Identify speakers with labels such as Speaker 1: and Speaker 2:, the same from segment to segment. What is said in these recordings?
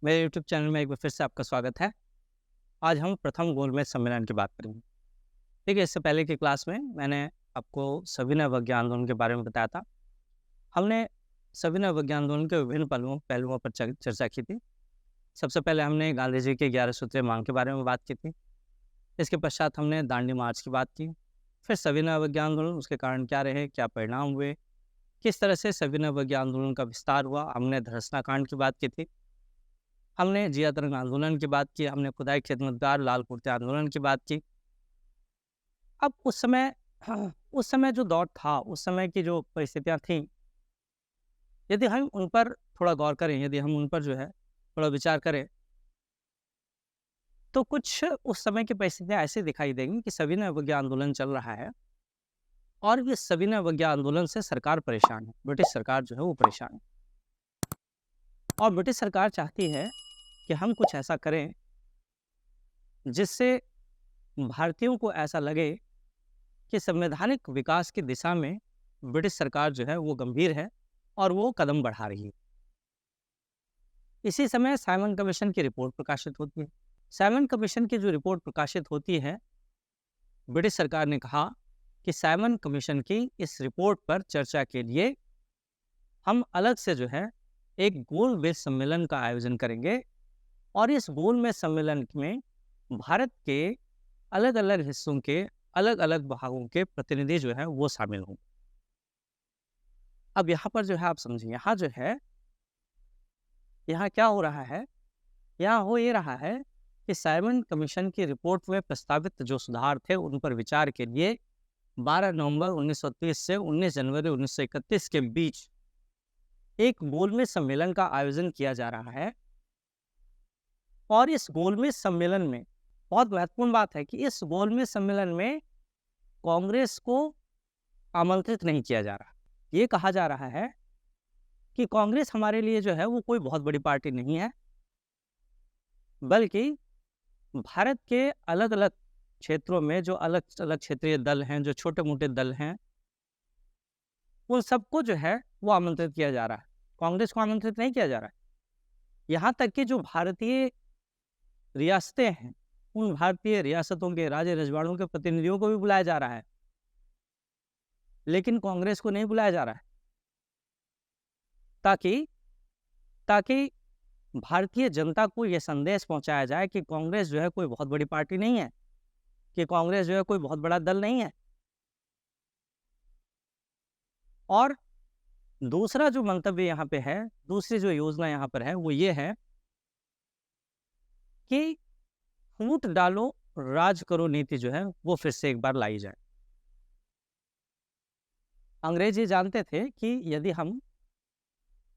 Speaker 1: मेरे YouTube channel में एक बार फिर से आपका स्वागत है। आज हम प्रथम गोलमेज सम्मेलन की बात करेंगे। ठीक है, इससे पहले की क्लास में मैंने आपको सविनय अवज्ञा आंदोलन के बारे में बताया था। हमने सविनय अवज्ञा आंदोलन के विभिन्न पहलुओं पर चर्चा की थी। सबसे पहले हमने गांधी जी के 11 सूत्रीय मांग के बारे में बात की थी। इसके पश्चात हमने दांडी मार्च की बात की। फिर सविनय अवज्ञा आंदोलन, उसके कारण क्या रहे, क्या परिणाम हुए, किस तरह से सविनय अवज्ञा आंदोलन का विस्तार हुआ। हमने धरसना कांड की बात की थी। हमने जिया तरंग आंदोलन की बात की, हमने खुदाई खिदमतगार लाल कुर्ते आंदोलन की बात की। अब उस समय उस समय जो दौर था, उस समय की जो परिस्थितियाँ थीं, यदि हम उन पर थोड़ा गौर करें, यदि हम उन पर जो है थोड़ा विचार करें, तो कुछ उस समय की परिस्थितियाँ ऐसी दिखाई देंगी कि सविनय अवज्ञा आंदोलन चल रहा है और इस सविनय अवज्ञा आंदोलन से सरकार परेशान है, ब्रिटिश सरकार जो है वो परेशान है। और ब्रिटिश सरकार चाहती है कि हम कुछ ऐसा करें जिससे भारतीयों को ऐसा लगे कि संवैधानिक विकास की दिशा में ब्रिटिश सरकार जो है वो गंभीर है और वो कदम बढ़ा रही है। इसी समय साइमन कमीशन की रिपोर्ट प्रकाशित होती है। साइमन कमीशन की जो रिपोर्ट प्रकाशित होती है, ब्रिटिश सरकार ने कहा कि साइमन कमीशन की इस रिपोर्ट पर चर्चा के लिए हम अलग से जो है एक गोलमेज सम्मेलन का आयोजन करेंगे और इस गोलमेज सम्मेलन में भारत के अलग अलग हिस्सों के अलग अलग भागों के प्रतिनिधि जो है वो शामिल हों। अब यहाँ पर जो है आप समझिए, यहाँ क्या हो रहा है, यहाँ हो ये रहा है कि साइमन कमीशन की रिपोर्ट में प्रस्तावित जो सुधार थे उन पर विचार के लिए 12 नवंबर 1930 से 19 जनवरी 1931 के बीच एक गोलमेज सम्मेलन का आयोजन किया जा रहा है। और इस गोलमेज सम्मेलन में बहुत महत्वपूर्ण बात है कि इस गोलमेज सम्मेलन में कांग्रेस को आमंत्रित नहीं किया जा रहा। ये कहा जा रहा है कि कांग्रेस हमारे लिए जो है वो कोई बहुत बड़ी पार्टी नहीं है, बल्कि भारत के अलग अलग क्षेत्रों में जो अलग अलग क्षेत्रीय दल हैं, जो छोटे मोटे दल हैं, उन सबको जो है वो आमंत्रित किया जा रहा है। कांग्रेस को आमंत्रित नहीं किया जा रहा है। यहाँ तक कि जो भारतीय रियासतें हैं, उन भारतीय रियासतों के राजे रजवाड़ों के प्रतिनिधियों को भी बुलाया जा रहा है, लेकिन कांग्रेस को नहीं बुलाया जा रहा है, ताकि भारतीय जनता को यह संदेश पहुंचाया जाए कि कांग्रेस जो है कोई बहुत बड़ी पार्टी नहीं है, कि कांग्रेस जो है कोई बहुत बड़ा दल नहीं है। और दूसरा जो मंतव्य यहाँ पे है, दूसरी जो योजना यहाँ पर है वो ये है कि फूट डालो राज करो नीति जो है वो फिर से एक बार लाई जाए। अंग्रेज ये जानते थे कि यदि हम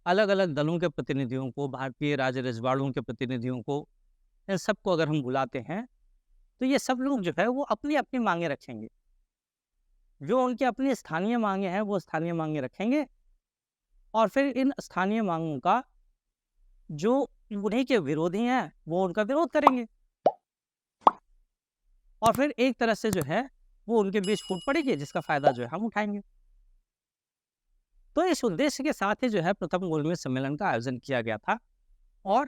Speaker 1: अलग अलग दलों के प्रतिनिधियों को, भारतीय राज रजवाड़ों के प्रतिनिधियों को, इन सबको अगर हम बुलाते हैं तो ये सब लोग जो है वो अपनी अपनी मांगे रखेंगे। जो उनकी अपनी स्थानीय मांगे हैं वो स्थानीय मांगे रखेंगे और फिर इन स्थानीय मांगों का जो उन्हीं के विरोधी हैं वो उनका विरोध करेंगे और फिर एक तरह से जो है वो उनके बीच फूट पड़ेगी, जिसका फायदा जो है हम उठाएंगे। तो इस उद्देश्य के साथ ही जो है प्रथम गोलमेज सम्मेलन का आयोजन किया गया था और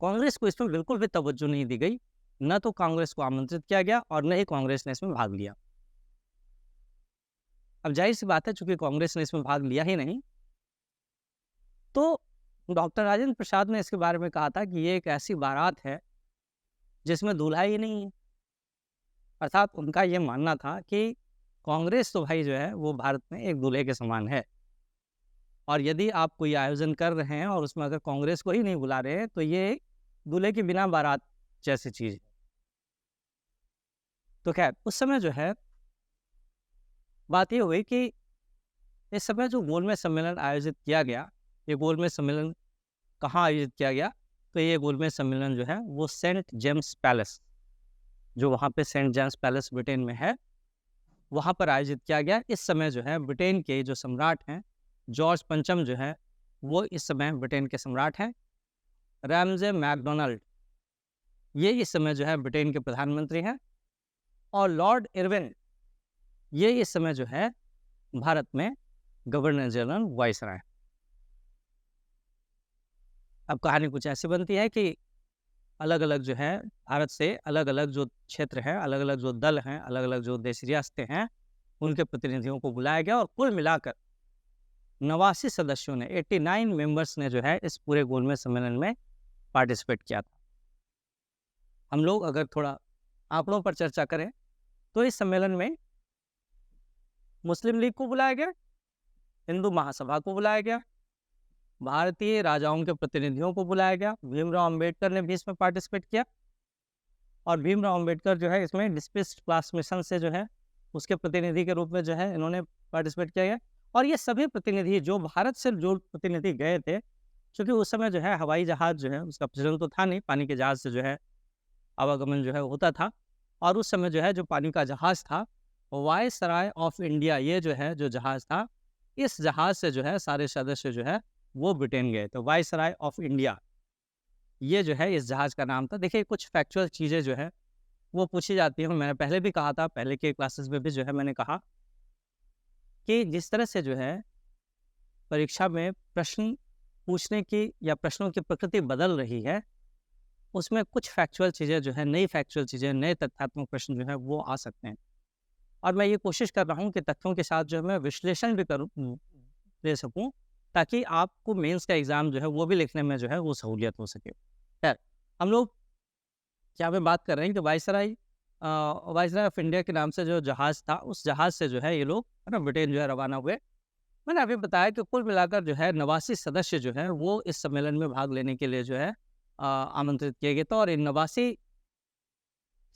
Speaker 1: कांग्रेस को इसमें बिल्कुल भी तवज्जो नहीं दी गई। न तो कांग्रेस को आमंत्रित किया गया और न ही कांग्रेस ने इसमें भाग लिया। अब जाहिर सी बात है, चूंकि कांग्रेस ने इसमें भाग लिया ही नहीं, तो डॉक्टर राजेंद्र प्रसाद ने इसके बारे में कहा था कि ये एक ऐसी बारात है जिसमें दूल्हा ही नहीं है। अर्थात उनका ये मानना था कि कांग्रेस तो भाई जो है वो भारत में एक दूल्हे के समान है और यदि आप कोई आयोजन कर रहे हैं और उसमें अगर कांग्रेस को ही नहीं बुला रहे हैं तो ये दूल्हे की बिना बारात जैसी चीज है। तो खैर उस समय जो है बात ये हुई कि इस समय जो गोलमेज सम्मेलन आयोजित किया गया, ये गोलमेज सम्मेलन कहाँ आयोजित किया गया, तो ये गोलमेज सम्मेलन जो है वो सेंट जेम्स पैलेस, जो वहाँ पे सेंट जेम्स पैलेस ब्रिटेन में है, वहाँ पर आयोजित किया गया। इस समय जो है ब्रिटेन के जो सम्राट हैं, जॉर्ज पंचम जो है वो इस समय ब्रिटेन के सम्राट हैं। रैमजे मैकडोनाल्ड ये इस समय जो है ब्रिटेन के प्रधानमंत्री हैं और लॉर्ड इरविन ये इस समय जो है भारत में गवर्नर जनरल वाइसराय। अब कहानी कुछ ऐसी बनती है कि अलग-अलग जो है भारत से अलग-अलग जो क्षेत्र हैं, अलग-अलग जो दल हैं, अलग-अलग जो देश रियासतें हैं, उनके प्रतिनिधियों को बुलाया गया और कुल मिलाकर 89 सदस्यों ने 89 मेंबर्स ने जो है इस पूरे गोलमेज सम्मेलन में पार्टिसिपेट किया था। हम लोग अगर थोड़ा आंकड़ों पर चर्चा करें तो इस सम्मेलन में मुस्लिम लीग को बुलाया गया, हिंदू महासभा को बुलाया गया, भारतीय राजाओं के प्रतिनिधियों को बुलाया गया, भीमराव अंबेडकर ने भी इसमें पार्टिसिपेट किया और भीमराव अंबेडकर जो है इसमें डिस्प्लेस्ड क्लास मिशन से जो है उसके प्रतिनिधि के रूप में जो है इन्होंने पार्टिसिपेट किया गया। और ये सभी प्रतिनिधि जो भारत से जो प्रतिनिधि गए थे, क्योंकि उस समय जो है हवाई जहाज जो है उसका प्रचलन तो था नहीं, पानी के जहाज से जो है आवागमन जो है होता था। और उस समय जो है जो पानी का जहाज था, वायसराय ऑफ इंडिया, ये जो है जो जहाज था, इस जहाज से जो है सारे सदस्य जो है वो ब्रिटेन गए थे। वायसराय ऑफ इंडिया, ये जो है इस जहाज का नाम था। देखिए कुछ फैक्चुअल चीज़ें जो है वो पूछी जाती हैं। मैंने पहले भी कहा था, पहले के क्लासेस में भी जो है मैंने कहा कि जिस तरह से जो है परीक्षा में प्रश्न पूछने की या प्रश्नों की प्रकृति बदल रही है, उसमें कुछ फैक्चुअल चीज़ें जो है, नई फैक्चुअल चीज़ें, नए तथ्यात्मक प्रश्न जो है वो आ सकते हैं। और मैं ये कोशिश कर रहा हूँ कि तथ्यों के साथ जो है मैं विश्लेषण भी करूँ, दे सकूँ, ताकि आपको मेंस का एग्ज़ाम जो है वो भी लिखने में जो है वो सहूलियत हो सके। खैर, हम लोग यहाँ पे बात कर रहे हैं कि वायसराय ऑफ इंडिया के नाम से जो जहाज़ था, उस जहाज़ से जो है ये लोग है ना ब्रिटेन जो है रवाना हुए। मैंने अभी बताया कि कुल मिलाकर जो है 89 सदस्य जो हैं वो इस सम्मेलन में भाग लेने के लिए जो है आमंत्रित किए गए थे। और इन 89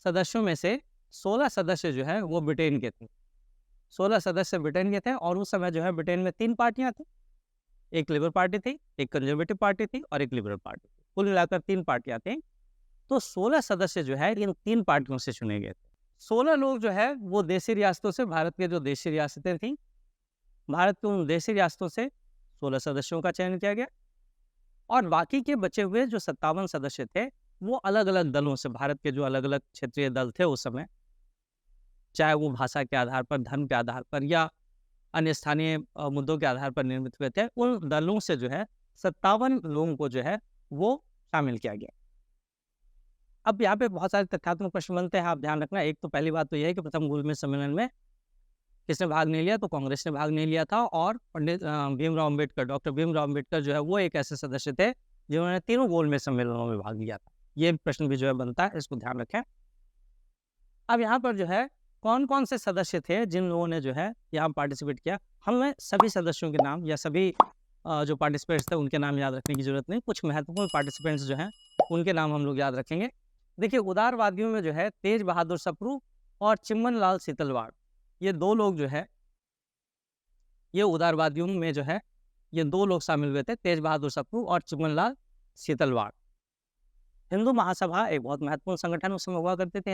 Speaker 1: सदस्यों में से 16 सदस्य जो है वो ब्रिटेन के थे। 16 सदस्य ब्रिटेन के थे और उस समय जो है ब्रिटेन में 3 पार्टियाँ थीं। एक लिबरल पार्टी थी, एक कंजर्वेटिव पार्टी थी और एक लिबरल पार्टी थी। कुल मिलाकर 3 पार्टियाँ थीं। तो 16 सदस्य जो है इन 3 पार्टियों से चुने गए थे। 16 लोग जो है वो देशी रियासतों से, भारत के जो देशी रियासतें थीं, भारत के उन देशी रियासतों से 16 सदस्यों का चयन किया गया और बाकी के बचे हुए जो 57 सदस्य थे वो अलग-अलग दलों से, भारत के जो अलग-अलग क्षेत्रीय दल थे उस समय, चाहे वो भाषा के आधार पर, धर्म के आधार पर या अन्य स्थानीय मुद्दों के आधार पर निर्मित हुए थे, उन दलों से जो है 57 लोगों को जो है वो शामिल किया गया। अब यहाँ पे बहुत सारे तथ्यात्मक प्रश्न बनते हैं, आप ध्यान रखना। एक तो पहली बात तो ये है कि प्रथम गोलमेज सम्मेलन में किसने भाग नहीं लिया, तो कांग्रेस ने भाग नहीं लिया था और पंडित भीमराव अम्बेडकर, डॉक्टर भीमराव अम्बेडकर जो है वो एक ऐसे सदस्य थे जिन्होंने तीनों गोलमेज सम्मेलनों में भाग लिया था। ये प्रश्न भी जो है बनता है, इसको ध्यान रखें। अब यहाँ पर जो है कौन-कौन से सदस्य थे जिन लोगों ने जो है यहाँ पार्टिसिपेट किया, हमें सभी सदस्यों के नाम या सभी जो पार्टिसिपेंट्स थे उनके नाम याद रखने की जरूरत नहीं। कुछ महत्वपूर्ण पार्टिसिपेंट्स जो हैं उनके नाम हम लोग याद रखेंगे। देखिए उदारवादियों में जो है तेज बहादुर सप्रू और चिम्मन लाल सीतलवाड़, ये 2 लोग जो है, ये उदारवादियों में जो है ये 2 लोग शामिल हुए थे, तेज बहादुर सप्रू और चिम्मन लाल सीतलवाड़। हिंदू महासभा एक बहुत महत्वपूर्ण संगठन उस समय हुआ करते थे।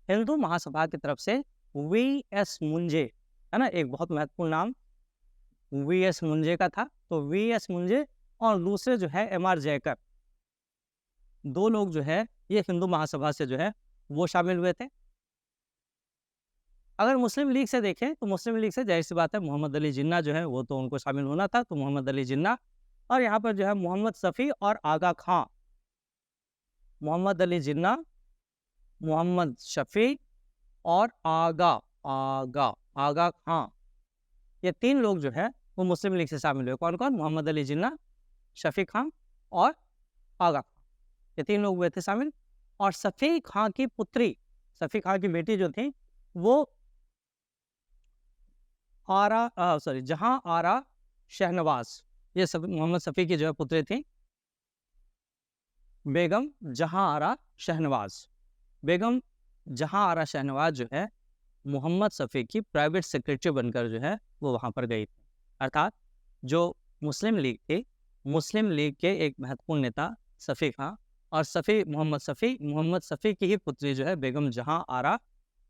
Speaker 1: हिंदू महासभा की तरफ से वी.एस. मुंजे, है ना, एक बहुत महत्वपूर्ण नाम वी.एस. मुंजे का था। तो वी.एस. मुंजे और दूसरे जो है एम.आर. जयकर, 2 लोग जो है ये हिंदू महासभा से जो है वो शामिल हुए थे। अगर मुस्लिम लीग से देखें तो मुस्लिम लीग से जाहिर सी बात है मोहम्मद अली जिन्ना जो है वो तो उनको शामिल होना था, तो मोहम्मद अली जिन्ना। और यहाँ पर जो है मोहम्मद शफी और आगा खां, मोहम्मद अली जिन्ना, मोहम्मद शफी और आगा खां, ये 3 लोग जो है वो मुस्लिम लीग से शामिल हुए। कौन कौन? मोहम्मद अली जिन्ना, शफी खां और आगा खां, ये 3 लोग हुए थे शामिल। और शफी खां की पुत्री, शफी खां की बेटी जो थी वो जहां आरा शहनवाज, ये सब मोहम्मद शफी की जो है पुत्री थी बेगम जहां आरा शहनवाज। बेगम जहां आरा शहनवाज जो है मोहम्मद शफी की प्राइवेट सेक्रेटरी बनकर जो है वो वहां पर गई थी। अर्थात जो मुस्लिम लीग थी, मुस्लिम लीग के एक महत्वपूर्ण नेता शफी खां और मोहम्मद शफी की ही पुत्री जो है बेगम जहां आरा,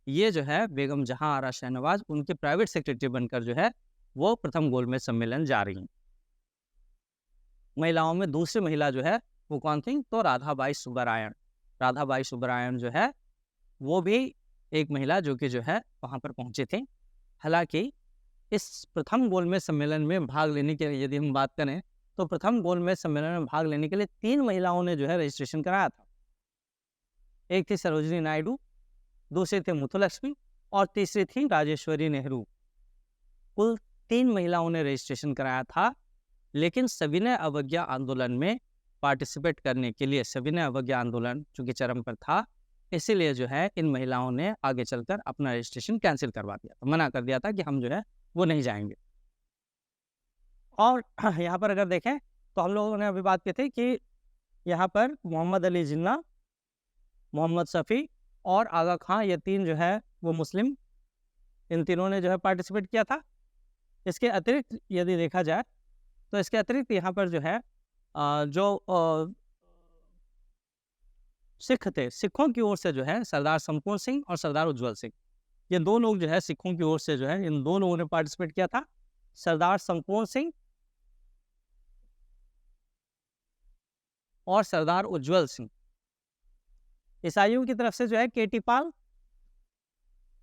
Speaker 1: ये जो है बेगम जहां आरा शहनवाज उनकी प्राइवेट सेक्रेटरी बनकर जो है वो प्रथम गोलमेज सम्मेलन जा रही हैं। महिलाओं में दूसरी महिला जो है वो कौन थी? तो राधाबाई सुब्बारायण। राधाबाई सुब्बारायण जो है वो भी एक महिला जो कि जो है वहां पर पहुंची थी। हालांकि इस प्रथम गोलमेज सम्मेलन में भाग लेने के लिए यदि हम बात करें तो प्रथम गोलमेज सम्मेलन में भाग लेने के लिए 3 महिलाओं ने जो है रजिस्ट्रेशन कराया था। एक थी सरोजिनी नायडू, दूसरी थी मुथुलक्ष्मी और तीसरी थी राजेश्वरी नेहरू। कुल 3 महिलाओं ने रजिस्ट्रेशन कराया था, लेकिन सविनय अवज्ञा आंदोलन में पार्टिसिपेट करने के लिए, सविनय अवज्ञा आंदोलन चूंकि चरम पर था, इसीलिए जो है इन महिलाओं ने आगे चलकर अपना रजिस्ट्रेशन कैंसिल करवा दिया था, मना कर दिया था कि हम जो है वो नहीं जाएंगे। और यहाँ पर अगर देखें तो हम लोगों ने अभी बात की थी कि यहाँ पर मोहम्मद अली जिन्ना, मोहम्मद शफी और आगा खां, ये 3 जो है वो मुस्लिम, इन तीनों ने जो है पार्टिसिपेट किया था। इसके अतिरिक्त यदि देखा जाए तो इसके अतिरिक्त यहाँ पर जो है जो सिख थे, सिखों की ओर से जो है सरदार संपूर्ण सिंह और सरदार उज्जवल सिंह, ये 2 लोग जो है सिखों की ओर से जो है इन 2 लोगों ने पार्टिसिपेट किया था, सरदार संपूर्ण सिंह और सरदार उज्जवल सिंह। ईसाइयों की तरफ से जो है केटी पाल,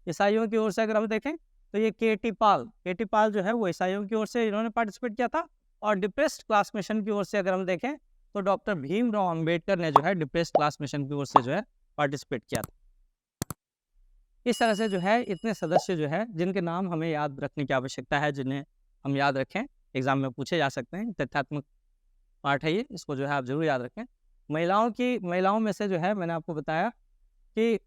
Speaker 1: ईसाइयों की ओर से अगर हम देखें तो ये केटी पाल जो है वो ईसाइयों की ओर से इन्होंने पार्टिसिपेट किया था। और डिप्रेस्ड क्लास मिशन की ओर से अगर हम देखें तो डॉक्टर भीमराव अंबेडकर ने जो है डिप्रेस्ड क्लास मिशन की ओर से जो है पार्टिसिपेट किया था। इस तरह से जो है इतने सदस्य जो है जिनके नाम हमें याद रखने की आवश्यकता है, जिन्हें हम याद रखें, एग्जाम में पूछे जा सकते हैं, तथ्यात्मक पार्ट है ये, इसको जो है आप जरूर याद रखें। महिलाओं में से जो है मैंने आपको बताया कि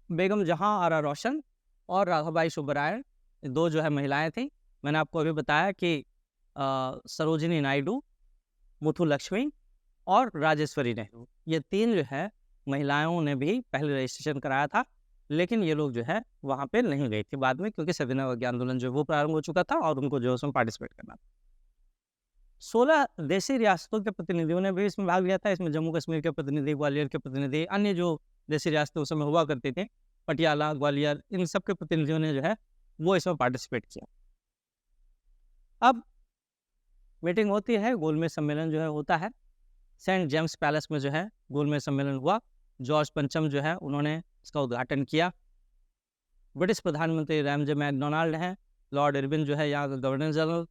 Speaker 1: बेगम जहां आरा रोशन और राघाबाई सुब्बराय 2 जो है महिलाएं थी। मैंने आपको अभी बताया कि सरोजिनी नायडू, मुथुलक्ष्मी और राजेश्वरी नेहरू, ये 3 जो है महिलाओं ने भी पहले रजिस्ट्रेशन कराया था, लेकिन ये लोग जो है वहाँ पे नहीं गई थी बाद में, क्योंकि सविनय अवज्ञा आंदोलन जो वो प्रारंभ हो चुका था और उनको जो है उसमें पार्टिसिपेट करना था। 16 देशी रियासतों के प्रतिनिधियों ने भी इसमें भाग लिया था। इसमें जम्मू कश्मीर के प्रतिनिधि, ग्वालियर के प्रतिनिधि, अन्य जो देशी रियासतें उस समय हुआ करती थी, पटियाला, ग्वालियर, इन सब के प्रतिनिधियों ने जो है वो इसमें पार्टिसिपेट किया। अब मीटिंग होती है, गोलमेज सम्मेलन जो है होता है, सेंट जेम्स पैलेस में जो है गोलमेज सम्मेलन हुआ। जॉर्ज पंचम जो है उन्होंने इसका उद्घाटन किया। ब्रिटिश प्रधानमंत्री रैमजे मैकडोनाल्ड हैं, लॉर्ड इरविन जो है यहाँ का गवर्नर जनरल,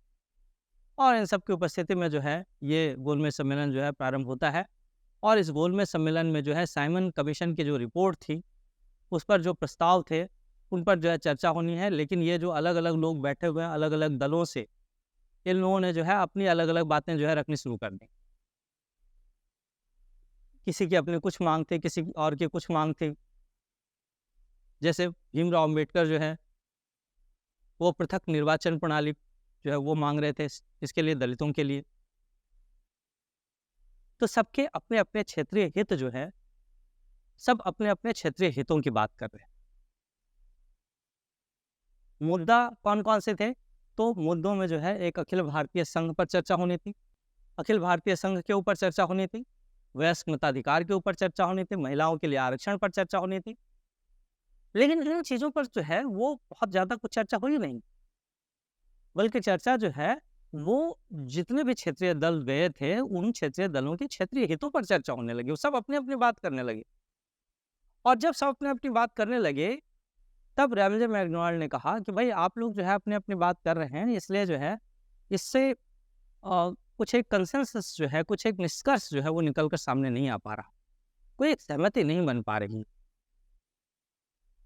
Speaker 1: और इन सब की उपस्थिति में जो है ये गोलमेज सम्मेलन जो है प्रारंभ होता है। और इस गोलमेज सम्मेलन में जो है साइमन कमीशन की जो रिपोर्ट थी, उस पर जो प्रस्ताव थे, उन पर जो है चर्चा होनी है। लेकिन ये जो अलग अलग लोग बैठे हुए हैं अलग अलग दलों से, इन लोगों ने जो है अपनी अलग अलग बातें जो है रखनी शुरू कर दी। किसी की अपनी कुछ मांग थी, किसी और की कुछ मांग थी। जैसे भीमराव अंबेडकर जो है वो पृथक निर्वाचन प्रणाली जो है वो मांग रहे थे, इसके लिए दलितों के लिए। तो सबके अपने अपने क्षेत्रीय हित जो है, सब अपने अपने क्षेत्रीय हितों की बात कर रहे हैं। मुद्दा कौन कौन से थे? तो मुद्दों में जो है एक अखिल भारतीय संघ पर चर्चा होनी थी, अखिल भारतीय संघ के ऊपर चर्चा होनी थी, वयस्क मताधिकार के ऊपर चर्चा होनी थी, महिलाओं के लिए आरक्षण पर चर्चा होनी थी। लेकिन इन चीजों पर जो है वो बहुत ज्यादा कुछ चर्चा हुई नहीं, बल्कि चर्चा जो है वो जितने भी क्षेत्रीय दल गए थे, उन क्षेत्रीय दलों के क्षेत्रीय हितों पर चर्चा होने लगी। वो सब अपनी अपनी बात करने लगे। और जब सब अपने अपनी बात करने लगे, तब रैमजे मैकडोनाल्ड ने कहा कि भाई आप लोग जो है अपने अपनी बात कर रहे हैं, इसलिए जो है इससे कुछ एक कंसेंसस जो है, कुछ एक निष्कर्ष जो है वो निकल कर सामने नहीं आ पा रहा, कोई एक सहमति नहीं बन पा रही।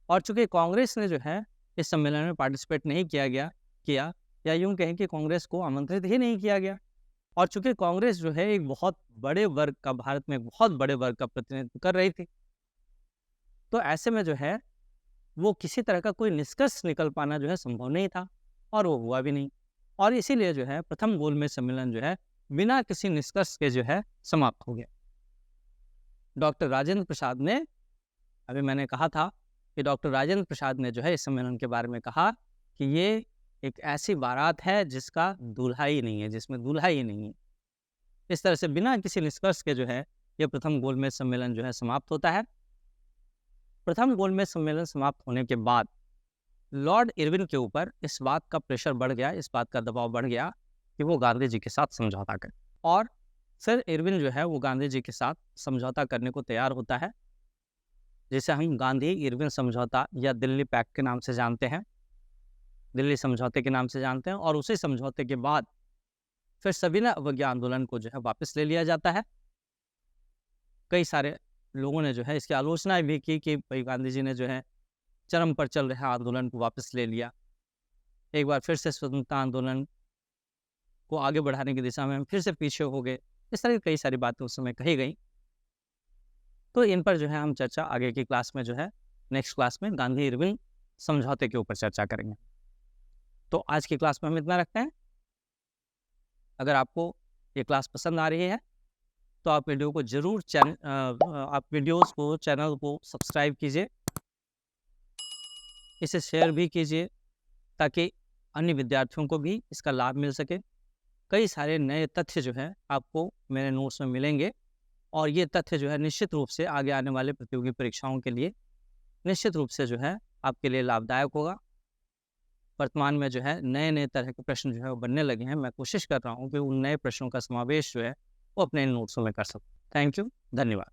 Speaker 1: और चूंकि कांग्रेस ने जो है इस सम्मेलन में पार्टिसिपेट नहीं किया, या यूं कहें कि कांग्रेस को आमंत्रित ही नहीं किया गया, और चूंकि कांग्रेस जो है एक बहुत बड़े वर्ग का, भारत में बहुत बड़े वर्ग का प्रतिनिधित्व कर रही थी, तो ऐसे में जो है वो किसी तरह का कोई निष्कर्ष निकल पाना जो है संभव नहीं था, और वो हुआ भी नहीं। और इसीलिए जो है प्रथम गोलमेज सम्मेलन जो है बिना किसी निष्कर्ष के जो है समाप्त हो गया। डॉक्टर राजेंद्र प्रसाद ने, अभी मैंने कहा था कि डॉक्टर राजेंद्र प्रसाद ने जो है इस सम्मेलन के बारे में कहा कि ये एक ऐसी बारात है जिसका दूल्हा ही नहीं है, जिसमें दूल्हा ही नहीं है। इस तरह से बिना किसी निष्कर्ष के जो है ये प्रथम गोलमेज सम्मेलन जो है समाप्त होता है। प्रथम गोलमेज सम्मेलन समाप्त होने के बाद लॉर्ड इरविन के ऊपर इस बात का प्रेशर बढ़ गया, इस बात का दबाव बढ़ गया कि वो गांधी जी के साथ समझौता करें। और सर इरविन जो है वो गांधी जी के साथ समझौता करने को तैयार होता है, जिसे हम गांधी इरविन समझौता या दिल्ली पैक्ट के नाम से जानते हैं। दिल्ली समझौते के नाम से जानते हैं, और उसी समझौते के बाद फिर सविनय अवज्ञा आंदोलन को जो है वापस ले लिया जाता है। कई सारे लोगों ने जो है इसकी आलोचना भी की कि भाई गांधी जी ने जो है चरम पर चल रहे आंदोलन को वापस ले लिया, एक बार फिर से स्वतंत्रता आंदोलन को आगे बढ़ाने की दिशा में हम फिर से पीछे हो गए। इस तरह की कई सारी बातें उस समय कही गई। तो इन पर जो है हम चर्चा आगे की क्लास में जो है नेक्स्ट क्लास में गांधी इरविन समझौते के ऊपर चर्चा करेंगे। तो आज की क्लास में हम इतना रखते हैं। अगर आपको ये क्लास पसंद आ रही है तो आप वीडियो को जरूर आप वीडियोस को, चैनल को सब्सक्राइब कीजिए, इसे शेयर भी कीजिए ताकि अन्य विद्यार्थियों को भी इसका लाभ मिल सके। कई सारे नए तथ्य जो है आपको मेरे नोट्स में मिलेंगे, और ये तथ्य जो है निश्चित रूप से आगे आने वाले प्रतियोगी परीक्षाओं के लिए निश्चित रूप से जो है आपके लिए लाभदायक होगा। वर्तमान में जो है नए नए तरह के प्रश्न जो है वो बनने लगे हैं। मैं कोशिश कर रहा हूँ कि उन नए प्रश्नों का समावेश जो है वो अपने नोट्सों में कर सकूँ। थैंक यू, धन्यवाद।